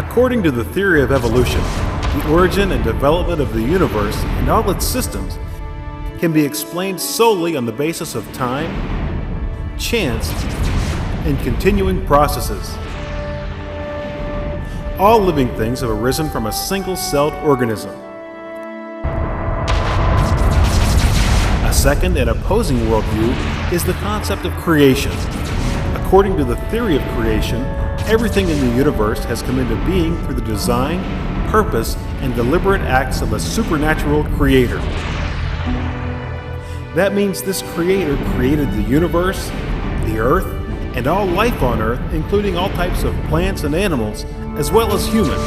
According to the theory of evolution, the origin and development of the universe and all its systems can be explained solely on the basis of time, chance, and continuing processes. All living things have arisen from a single-celled organism. A second and opposing worldview is the concept of creation. According to the theory of creation, everything in the universe has come into being through the design, purpose, and deliberate acts of a supernatural creator. That means this creator created the universe, the earth, and all life on earth, including all types of plants and animals, as well as humans.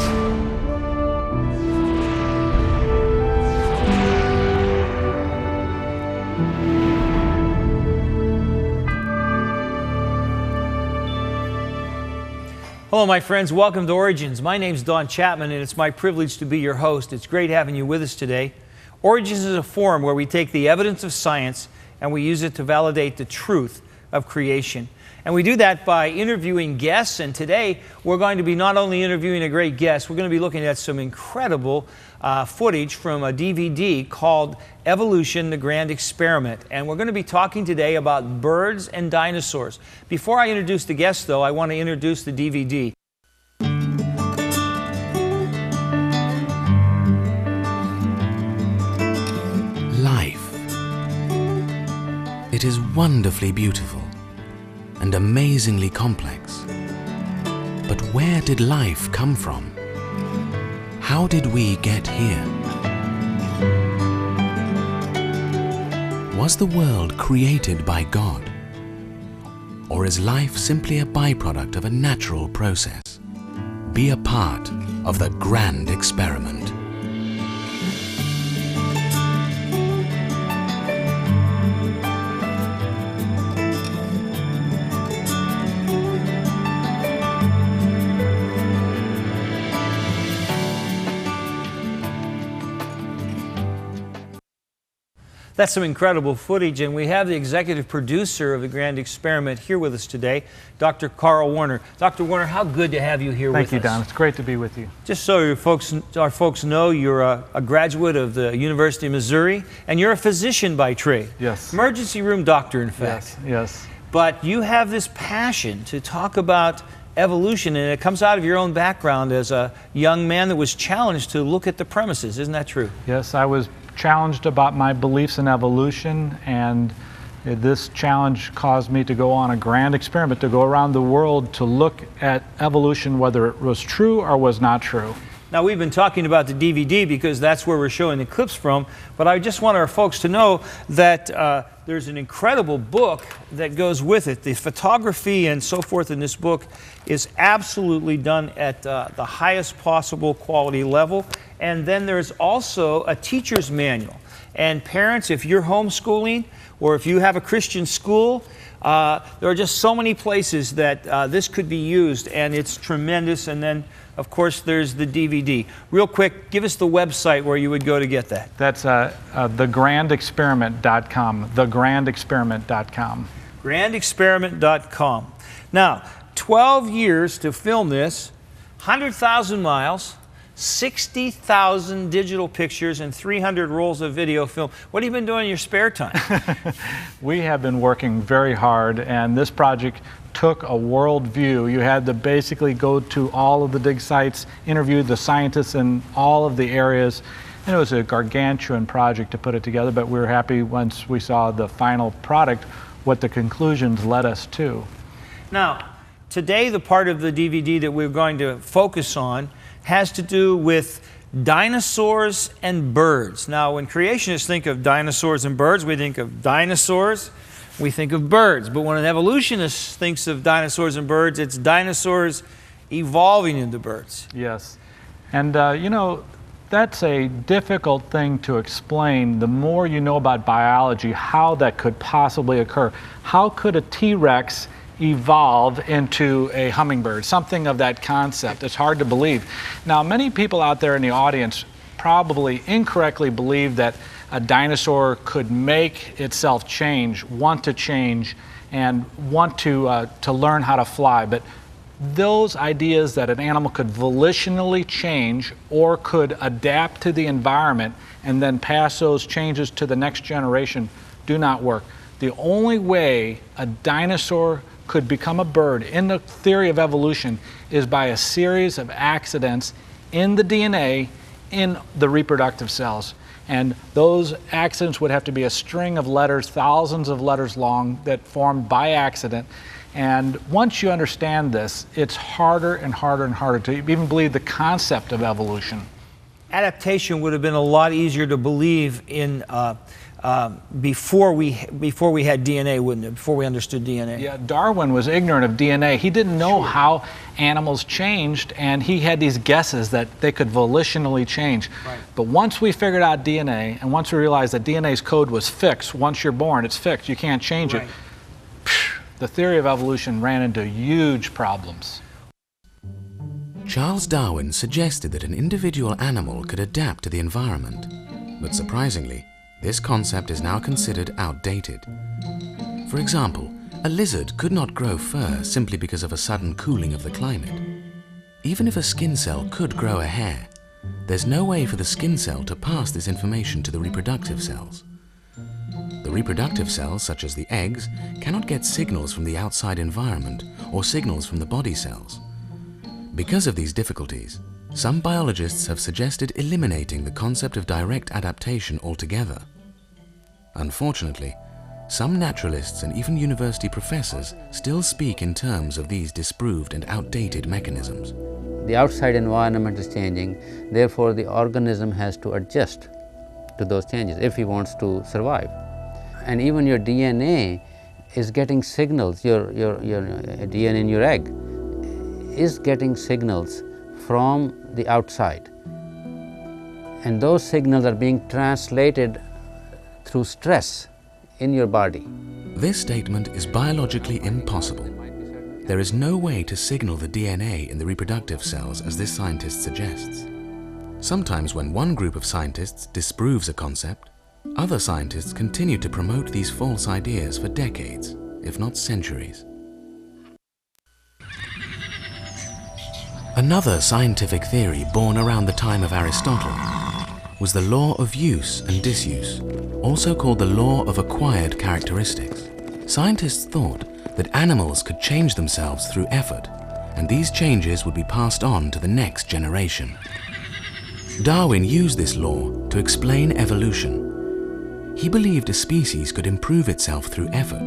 Hello, my friends. Welcome to Origins. My name's Don Chapman, and it's my privilege to be your host. It's great having you with us today. Origins is a forum where we take the evidence of science and we use it to validate the truth of creation. And we do that by interviewing guests, and today we're going to be not only interviewing a great guest, we're going to be looking at some incredible footage from a DVD called Evolution, the Grand Experiment. And we're going to be talking today about birds and dinosaurs. Before I introduce the guest, though, I want to introduce the DVD. Life. It is wonderfully beautiful and amazingly complex. But where did life come from? How did we get here? Was the world created by God? Or is life simply a byproduct of a natural process? Be a part of the grand experiment. That's some incredible footage, and we have the executive producer of the Grand Experiment here with us today, Dr. Carl Werner. Dr. Werner, how good to have you here with us. Thank you, Don. It's great to be with you. Just so our folks know, you're a graduate of the University of Missouri, and you're a physician by trade. Yes. Emergency room doctor, in fact. Yes. But you have this passion to talk about evolution, and it comes out of your own background as a young man that was challenged to look at the premises. Isn't that true? Yes, I was challenged about my beliefs in evolution, and this challenge caused me to go on a grand experiment, to go around the world to look at evolution, whether it was true or was not true. Now, we've been talking about the DVD because that's where we're showing the clips from, but I just want our folks to know that there's an incredible book that goes with it. The photography and so forth in this book is absolutely done at the highest possible quality level. And then there's also a teacher's manual. And parents, if you're homeschooling or if you have a Christian school, there are just so many places that this could be used, and it's tremendous. And then, of course, there's the DVD. Real quick, give us the website where you would go to get that. That's thegrandexperiment.com, thegrandexperiment.com. Grandexperiment.com. Now, 12 years to film this, 100,000 miles, 60,000 digital pictures, and 300 rolls of video film. What have you been doing in your spare time? We have been working very hard, and this project took a world view. You had to basically go to all of the dig sites, interview the scientists in all of the areas, and it was a gargantuan project to put it together, but we were happy once we saw the final product, what the conclusions led us to. Now, today the part of the DVD that we're going to focus on has to do with dinosaurs and birds. Now, when creationists think of dinosaurs and birds, we think of dinosaurs, we think of birds. But when an evolutionist thinks of dinosaurs and birds, it's dinosaurs evolving into birds. Yes. And you know, that's a difficult thing to explain. The more you know about biology, how that could possibly occur. How could a T-Rex evolve into a hummingbird? Something of that concept. It's hard to believe. Now, many people out there in the audience probably incorrectly believe that a dinosaur could make itself change, want to change, and want to learn how to fly. But those ideas that an animal could volitionally change or could adapt to the environment and then pass those changes to the next generation do not work. The only way a dinosaur could become a bird in the theory of evolution is by a series of accidents in the DNA in the reproductive cells. And those accidents would have to be a string of letters, thousands of letters long, that formed by accident. And once you understand this, it's harder and harder and harder to even believe the concept of evolution. Adaptation would have been a lot easier to believe in before we had DNA, wouldn't it? Before we understood DNA. Yeah, Darwin was ignorant of DNA. He didn't know how animals changed, and he had these guesses that they could volitionally change. Right. But once we figured out DNA, and once we realized that DNA's code was fixed, once you're born, it's fixed, you can't change it, the theory of evolution ran into huge problems. Charles Darwin suggested that an individual animal could adapt to the environment, but surprisingly, this concept is now considered outdated. For example, a lizard could not grow fur simply because of a sudden cooling of the climate. Even if a skin cell could grow a hair, there's no way for the skin cell to pass this information to the reproductive cells. The reproductive cells, such as the eggs, cannot get signals from the outside environment or signals from the body cells. Because of these difficulties, some biologists have suggested eliminating the concept of direct adaptation altogether. Unfortunately, some naturalists and even university professors still speak in terms of these disproved and outdated mechanisms. The outside environment is changing, therefore the organism has to adjust to those changes if he wants to survive. And even your DNA is getting signals, your DNA in your egg is getting signals from the outside. And those signals are being translated through stress in your body. This statement is biologically impossible. There is no way to signal the DNA in the reproductive cells as this scientist suggests. Sometimes when one group of scientists disproves a concept, other scientists continue to promote these false ideas for decades, if not centuries. Another scientific theory born around the time of Aristotle was the law of use and disuse, also called the law of acquired characteristics. Scientists thought that animals could change themselves through effort, and these changes would be passed on to the next generation. Darwin used this law to explain evolution. He believed a species could improve itself through effort,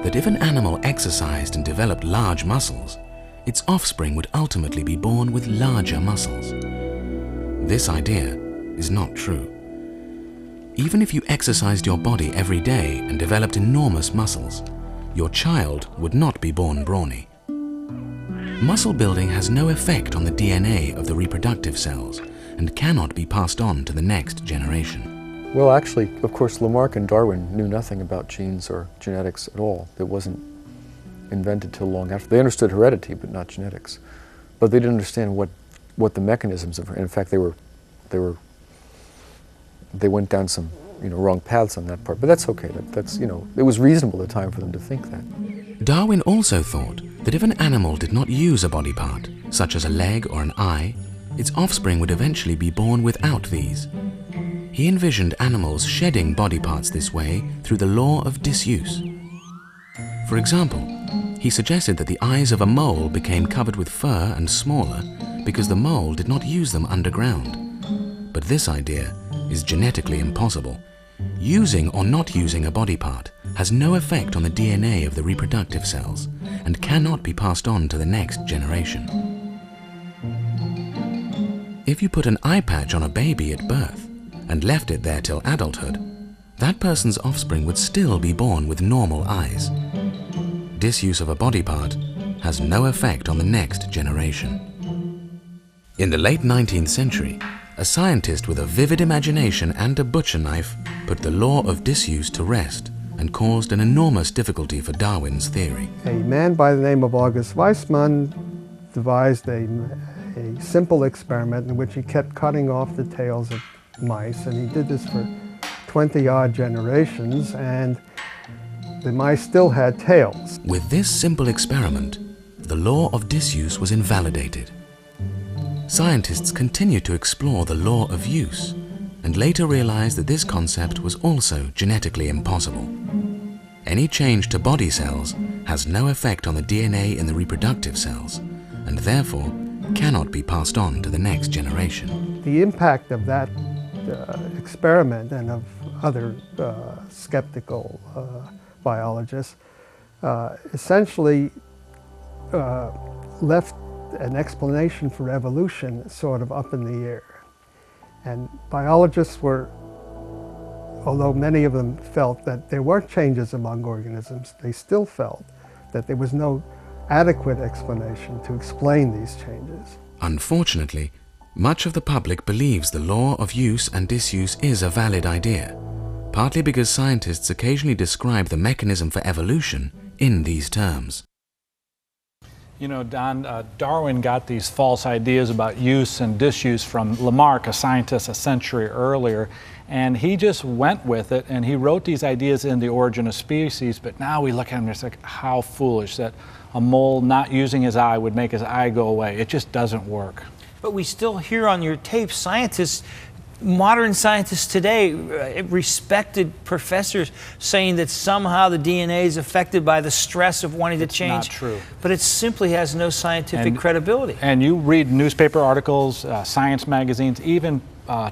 that if an animal exercised and developed large muscles, its offspring would ultimately be born with larger muscles. This idea is not true. Even if you exercised your body every day and developed enormous muscles, your child would not be born brawny. Muscle building has no effect on the DNA of the reproductive cells and cannot be passed on to the next generation. Well, actually, of course, Lamarck and Darwin knew nothing about genes or genetics at all. It wasn't invented till long after. They understood heredity, but not genetics. But they didn't understand what the mechanisms of. In fact, they went down some wrong paths on that part. But that's okay. That's it was reasonable at the time for them to think that. Darwin also thought that if an animal did not use a body part, such as a leg or an eye, its offspring would eventually be born without these. He envisioned animals shedding body parts this way through the law of disuse. For example, he suggested that the eyes of a mole became covered with fur and smaller because the mole did not use them underground. But this idea is genetically impossible. Using or not using a body part has no effect on the DNA of the reproductive cells and cannot be passed on to the next generation. If you put an eye patch on a baby at birth and left it there till adulthood, that person's offspring would still be born with normal eyes. Disuse of a body part has no effect on the next generation. In the late 19th century, a scientist with a vivid imagination and a butcher knife put the law of disuse to rest and caused an enormous difficulty for Darwin's theory. A man by the name of August Weismann devised a simple experiment in which he kept cutting off the tails of mice, and he did this for 20-odd generations, and the mice still had tails. With this simple experiment, the law of disuse was invalidated. Scientists continued to explore the law of use and later realized that this concept was also genetically impossible. Any change to body cells has no effect on the DNA in the reproductive cells and therefore cannot be passed on to the next generation. The impact of that experiment and of other skeptical biologists essentially left an explanation for evolution sort of up in the air. And biologists were, although many of them felt that there were changes among organisms, they still felt that there was no adequate explanation to explain these changes. Unfortunately, much of the public believes the law of use and disuse is a valid idea, partly because scientists occasionally describe the mechanism for evolution in these terms. You know, Don, Darwin got these false ideas about use and disuse from Lamarck, a scientist a century earlier, and he just went with it, and he wrote these ideas in The Origin of Species, but now we look at him and it's like, how foolish that a mole not using his eye would make his eye go away. It just doesn't work. But we still hear on your tape scientists, modern scientists today, respected professors saying that somehow the DNA is affected by the stress of wanting to change. Not true. But it simply has no scientific credibility. And you read newspaper articles, science magazines, even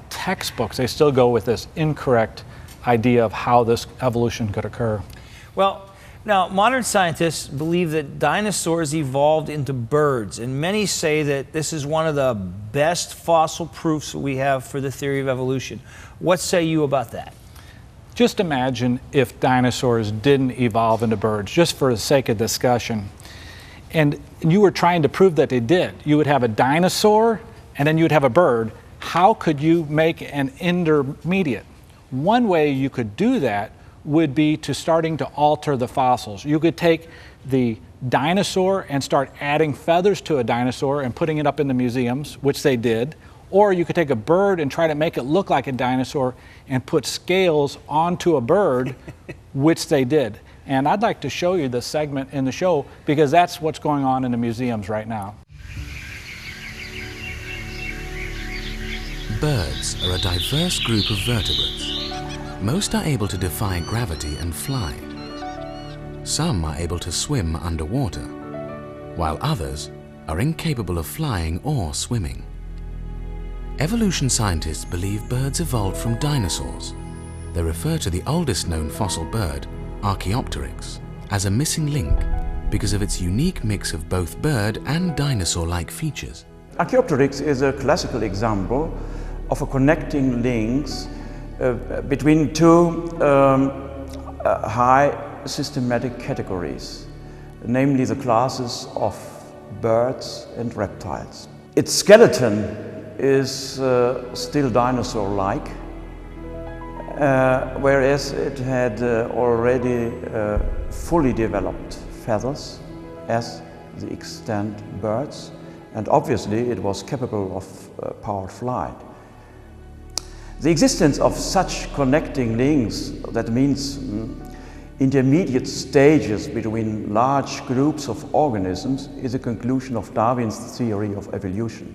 textbooks, they still go with this incorrect idea of how this evolution could occur. Well, now, modern scientists believe that dinosaurs evolved into birds, and many say that this is one of the best fossil proofs that we have for the theory of evolution. What say you about that? Just imagine if dinosaurs didn't evolve into birds, just for the sake of discussion, and you were trying to prove that they did. You would have a dinosaur, and then you would have a bird. How could you make an intermediate? One way you could do that would be to starting to alter the fossils. You could take the dinosaur and start adding feathers to a dinosaur and putting it up in the museums, which they did, or you could take a bird and try to make it look like a dinosaur and put scales onto a bird, which they did. And I'd like to show you this segment in the show because that's what's going on in the museums right now. Birds are a diverse group of vertebrates. Most are able to defy gravity and fly. Some are able to swim underwater, while others are incapable of flying or swimming. Evolution scientists believe birds evolved from dinosaurs. They refer to the oldest known fossil bird, Archaeopteryx, as a missing link because of its unique mix of both bird and dinosaur-like features. Archaeopteryx is a classical example of a connecting links between two high systematic categories, namely the classes of birds and reptiles. Its skeleton is still dinosaur-like, whereas it had already fully developed feathers as the extant birds, and obviously it was capable of powered flight. The existence of such connecting links, that means intermediate stages between large groups of organisms, is a conclusion of Darwin's theory of evolution.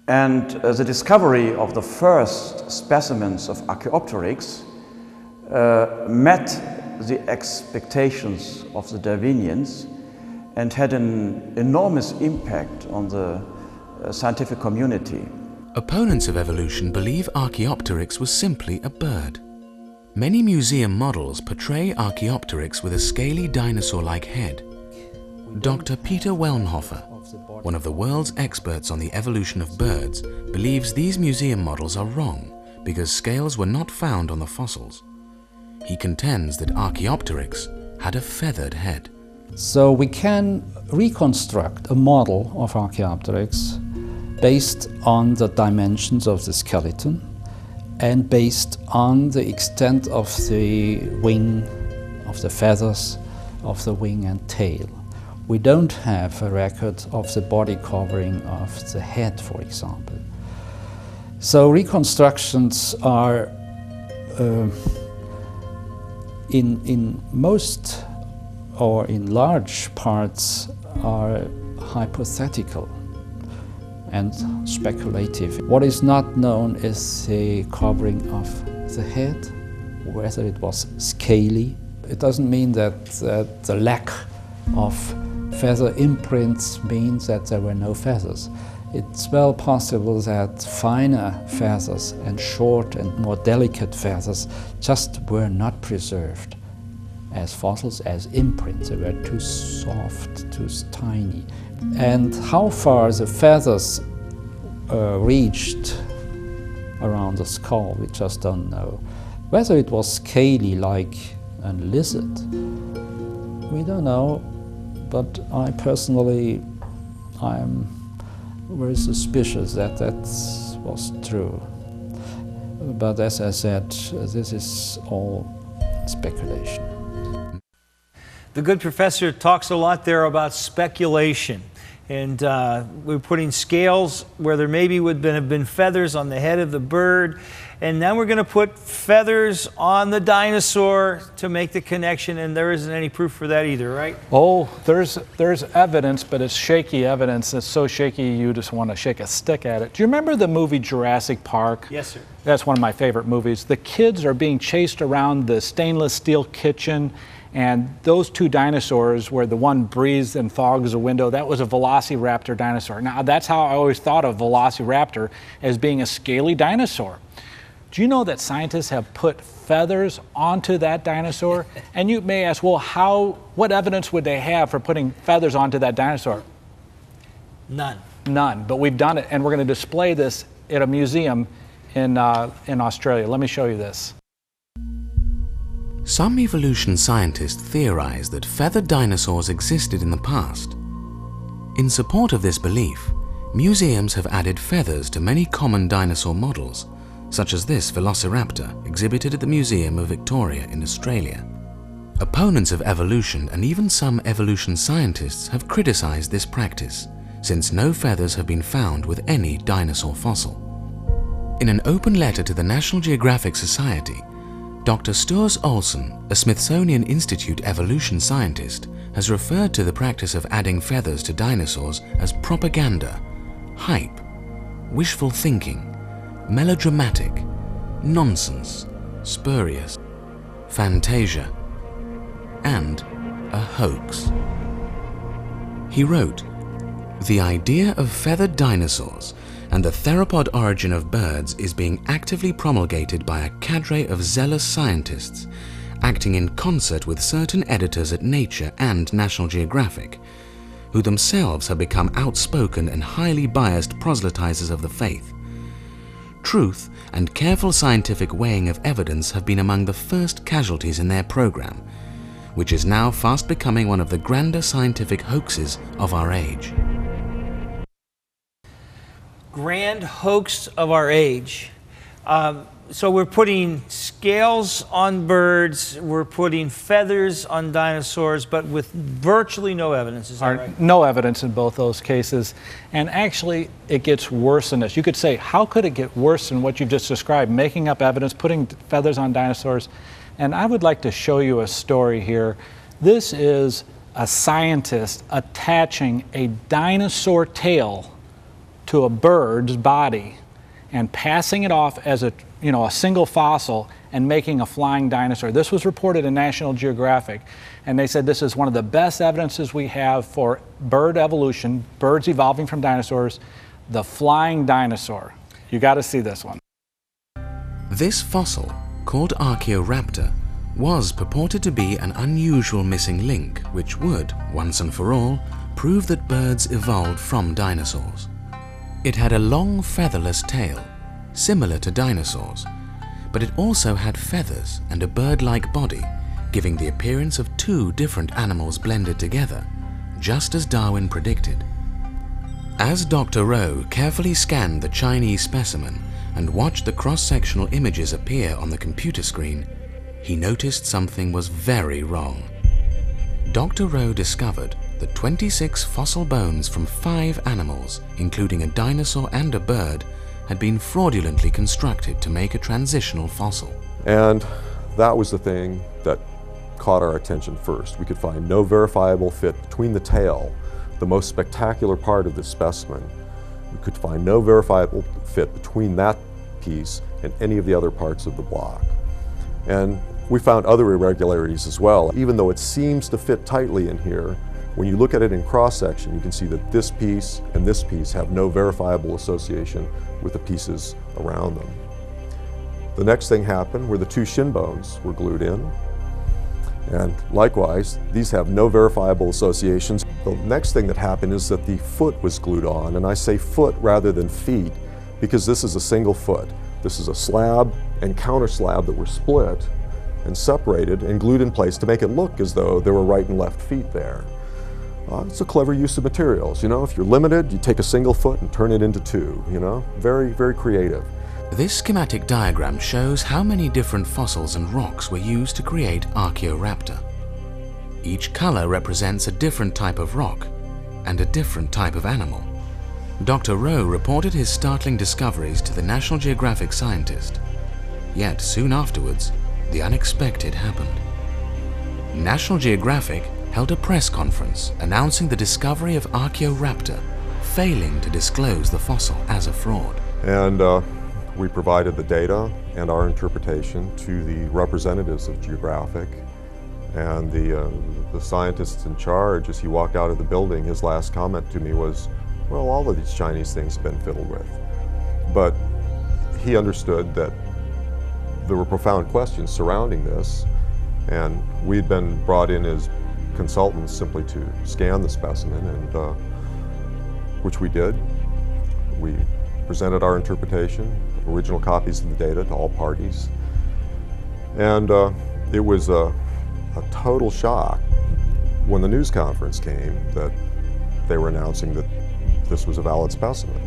And the discovery of the first specimens of Archaeopteryx met the expectations of the Darwinians and had an enormous impact on the scientific community. Opponents of evolution believe Archaeopteryx was simply a bird. Many museum models portray Archaeopteryx with a scaly dinosaur-like head. Dr. Peter Wellnhofer, one of the world's experts on the evolution of birds, believes these museum models are wrong because scales were not found on the fossils. He contends that Archaeopteryx had a feathered head. So we can reconstruct a model of Archaeopteryx based on the dimensions of the skeleton and based on the extent of the wing, of the feathers, of the wing and tail. We don't have a record of the body covering of the head, for example. So reconstructions are, in most or in large parts, are hypothetical and speculative. What is not known is the covering of the head, whether it was scaly. It doesn't mean that the lack of feather imprints means that there were no feathers. It's well possible that finer feathers and short and more delicate feathers just were not preserved as fossils, as imprints. They were too soft, too tiny. And how far the feathers reached around the skull, we just don't know. Whether it was scaly like a lizard, we don't know, but I personally, I'm very suspicious that that was true. But as I said, this is all speculation. The good professor talks a lot there about speculation. And we're putting scales where there maybe would have been feathers on the head of the bird. And now we're going to put feathers on the dinosaur to make the connection, and there isn't any proof for that either, right? Oh, there's evidence, but it's shaky evidence. It's so shaky you just want to shake a stick at it. Do you remember the movie Jurassic Park? Yes, sir. That's one of my favorite movies. The kids are being chased around the stainless steel kitchen, and those two dinosaurs, where the one breathes and fogs a window, that was a velociraptor dinosaur. Now, that's how I always thought of velociraptor, as being a scaly dinosaur. Do you know that scientists have put feathers onto that dinosaur? And you may ask, well, what evidence would they have for putting feathers onto that dinosaur? None. None, but we've done it, and we're going to display this at a museum in Australia. Let me show you this. Some evolution scientists theorize that feathered dinosaurs existed in the past. In support of this belief, museums have added feathers to many common dinosaur models, such as this velociraptor exhibited at the Museum of Victoria in Australia. Opponents of evolution and even some evolution scientists have criticized this practice, since no feathers have been found with any dinosaur fossil. In an open letter to the National Geographic Society, Dr. Sture Olsen, a Smithsonian Institute evolution scientist, has referred to the practice of adding feathers to dinosaurs as propaganda, hype, wishful thinking, melodramatic, nonsense, spurious, fantasia, and a hoax. He wrote, "The idea of feathered dinosaurs and the theropod origin of birds is being actively promulgated by a cadre of zealous scientists, acting in concert with certain editors at Nature and National Geographic, who themselves have become outspoken and highly biased proselytizers of the faith. Truth and careful scientific weighing of evidence have been among the first casualties in their program, which is now fast becoming one of the grander scientific hoaxes of our age." Grand hoax of our age. So we're putting scales on birds, we're putting feathers on dinosaurs, but with virtually no evidence, is that right? No evidence in both those cases. And actually, it gets worse than this. You could say, how could it get worse than what you just described? Making up evidence, putting feathers on dinosaurs. And I would like to show you a story here. This is a scientist attaching a dinosaur tail to a bird's body and passing it off as a single fossil and making a flying dinosaur. This was reported in National Geographic, and they said this is one of the best evidences we have for bird evolution, birds evolving from dinosaurs, the flying dinosaur. You got to see this one. This fossil, called Archaeoraptor, was purported to be an unusual missing link which would, once and for all, prove that birds evolved from dinosaurs. It had a long featherless tail, similar to dinosaurs, but it also had feathers and a bird-like body, giving the appearance of two different animals blended together, just as Darwin predicted. As Dr. Rowe carefully scanned the Chinese specimen and watched the cross-sectional images appear on the computer screen, he noticed something was very wrong. Dr. Rowe discovered that 26 fossil bones from 5 animals, including a dinosaur and a bird, had been fraudulently constructed to make a transitional fossil. And that was the thing that caught our attention first. We could find no verifiable fit between the tail, the most spectacular part of this specimen. We could find no verifiable fit between that piece and any of the other parts of the block. And we found other irregularities as well. Even though it seems to fit tightly in here, when you look at it in cross-section, you can see that this piece and this piece have no verifiable association with the pieces around them. The next thing happened where the two shin bones were glued in. And likewise, these have no verifiable associations. The next thing that happened is that the foot was glued on, and I say foot rather than feet because this is a single foot. This is a slab and counter slab that were split and separated and glued in place to make it look as though there were right and left feet there. It's a clever use of materials. You know, if you're limited, you take a single foot and turn it into two, you know? Very, very creative. This schematic diagram shows how many different fossils and rocks were used to create Archaeoraptor. Each color represents a different type of rock and a different type of animal. Dr. Rowe reported his startling discoveries to the National Geographic scientist. Yet soon afterwards, the unexpected happened. National Geographic held a press conference announcing the discovery of Archaeoraptor, failing to disclose the fossil as a fraud. And we provided the data and our interpretation to the representatives of Geographic, and the scientist in charge, as he walked out of the building, his last comment to me was, well, all of these Chinese things have been fiddled with. But he understood that there were profound questions surrounding this, and we'd been brought in as consultants simply to scan the specimen, and which we did. We presented our interpretation, original copies of the data to all parties, and it was a total shock when the news conference came that they were announcing that this was a valid specimen.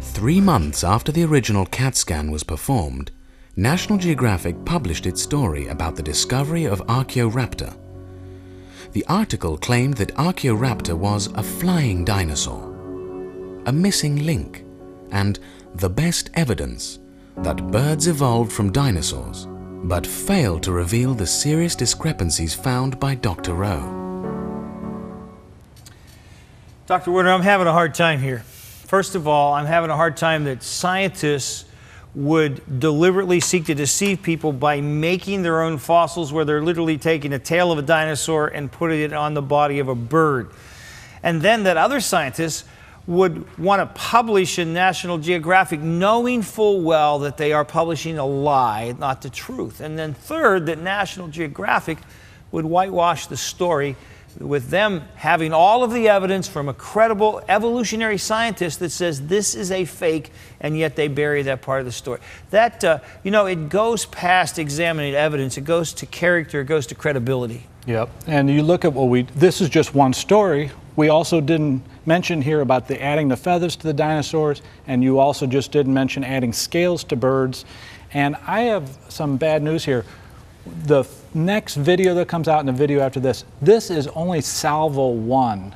3 months after the original CAT scan was performed, National Geographic published its story about the discovery of Archaeoraptor. The article claimed that Archaeoraptor was a flying dinosaur, a missing link, and the best evidence that birds evolved from dinosaurs, but failed to reveal the serious discrepancies found by Dr. Rowe. Dr. Werner, I'm having a hard time here. First of all, I'm having a hard time that scientists would deliberately seek to deceive people by making their own fossils where they're literally taking a tail of a dinosaur and putting it on the body of a bird. And then that other scientists would want to publish in National Geographic knowing full well that they are publishing a lie, not the truth. And then third, that National Geographic would whitewash the story with them having all of the evidence from a credible evolutionary scientist that says this is a fake, and yet they bury that part of the story. That, you know, it goes past examining evidence. It goes to character. It goes to credibility. Yep. And you look at this is just one story. We also didn't mention here about adding the feathers to the dinosaurs, and you also just didn't mention adding scales to birds. And I have some bad news here. The next video that comes out and the video after this is only salvo 1.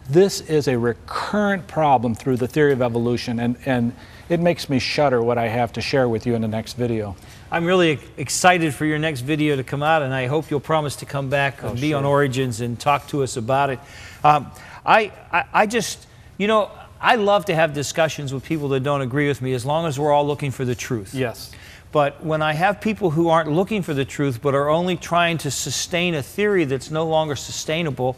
This is a recurrent problem through the theory of evolution, and it makes me shudder what I have to share with you in the next video. I'm really excited for your next video to come out, and I hope you'll promise to come back and be on Origins and talk to us about it. I just, you know, I love to have discussions with people that don't agree with me as long as we're all looking for the truth. Yes. But when I have people who aren't looking for the truth but are only trying to sustain a theory that's no longer sustainable,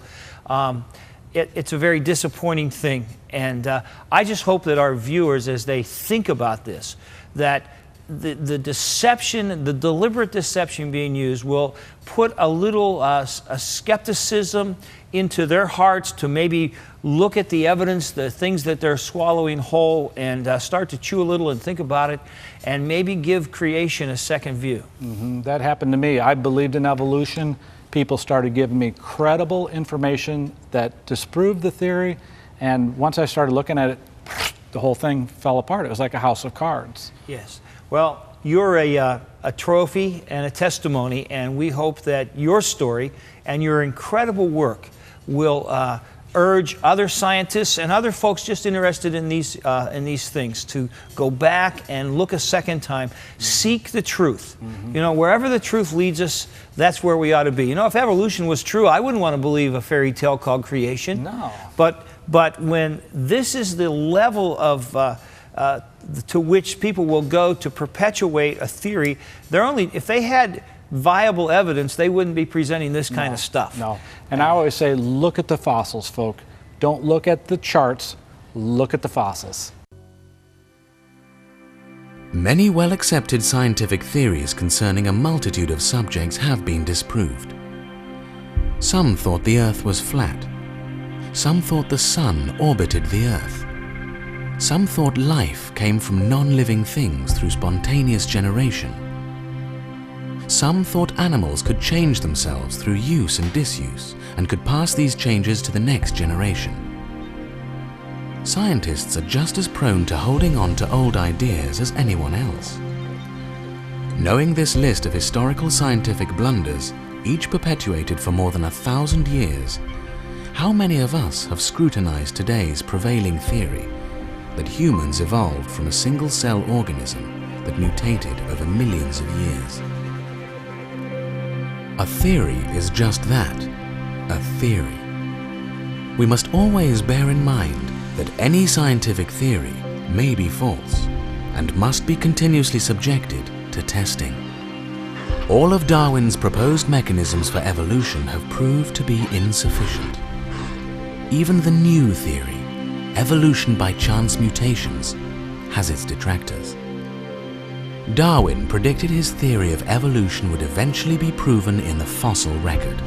it's a very disappointing thing. And I just hope that our viewers, as they think about this, that the deception, the deliberate deception being used will put a little a skepticism into their hearts to maybe look at the evidence, the things that they're swallowing whole, and start to chew a little and think about it, and maybe give creation a second view. Mm-hmm. That happened to me. I believed in evolution. People started giving me credible information that disproved the theory, and once I started looking at it, the whole thing fell apart. It was like a house of cards. Yes. Well, you're a trophy and a testimony, and we hope that your story and your incredible work will urge other scientists and other folks just interested in these things to go back and look a second time, seek the truth. You know, wherever the truth leads us, that's where we ought to be. You know, if evolution was true, I wouldn't want to believe a fairy tale called creation. No. But when this is the level of to which people will go to perpetuate a theory, if they had viable evidence, they wouldn't be presenting this kind of stuff. No. And I always say, look at the fossils, folk. Don't look at the charts, look at the fossils. Many well-accepted scientific theories concerning a multitude of subjects have been disproved. Some thought the Earth was flat. Some thought the Sun orbited the Earth. Some thought life came from non-living things through spontaneous generation. Some thought animals could change themselves through use and disuse and could pass these changes to the next generation. Scientists are just as prone to holding on to old ideas as anyone else. Knowing this list of historical scientific blunders, each perpetuated for more than 1,000 years, how many of us have scrutinized today's prevailing theory that humans evolved from a single-cell organism that mutated over millions of years? A theory is just that, a theory. We must always bear in mind that any scientific theory may be false and must be continuously subjected to testing. All of Darwin's proposed mechanisms for evolution have proved to be insufficient. Even the new theory, evolution by chance mutations, has its detractors. Darwin predicted his theory of evolution would eventually be proven in the fossil record.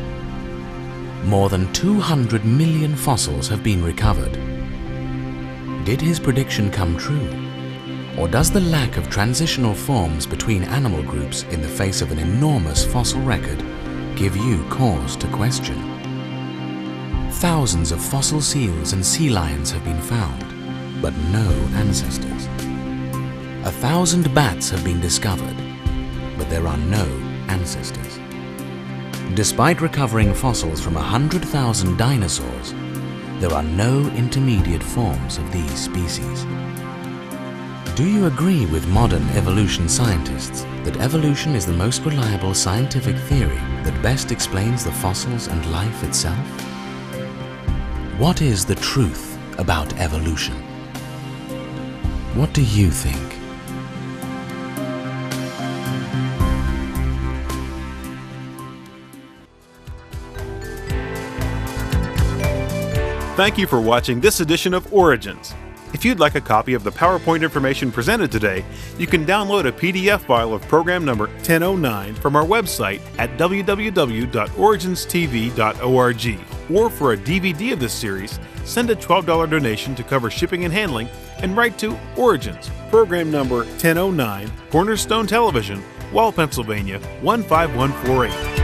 More than 200 million fossils have been recovered. Did his prediction come true? Or does the lack of transitional forms between animal groups in the face of an enormous fossil record give you cause to question? Thousands of fossil seals and sea lions have been found, but no ancestors. 1,000 bats have been discovered, but there are no ancestors. Despite recovering fossils from 100,000 dinosaurs, there are no intermediate forms of these species. Do you agree with modern evolution scientists that evolution is the most reliable scientific theory that best explains the fossils and life itself? What is the truth about evolution? What do you think? Thank you for watching this edition of Origins. If you'd like a copy of the PowerPoint information presented today, you can download a PDF file of program number 1009 from our website at www.originstv.org. Or for a DVD of this series, send a $12 donation to cover shipping and handling and write to Origins, program number 1009, Cornerstone Television, Wall, Pennsylvania 15148.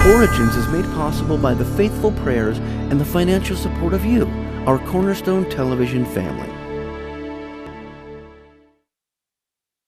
Origins is made possible by the faithful prayers and the financial support of you, our Cornerstone Television family.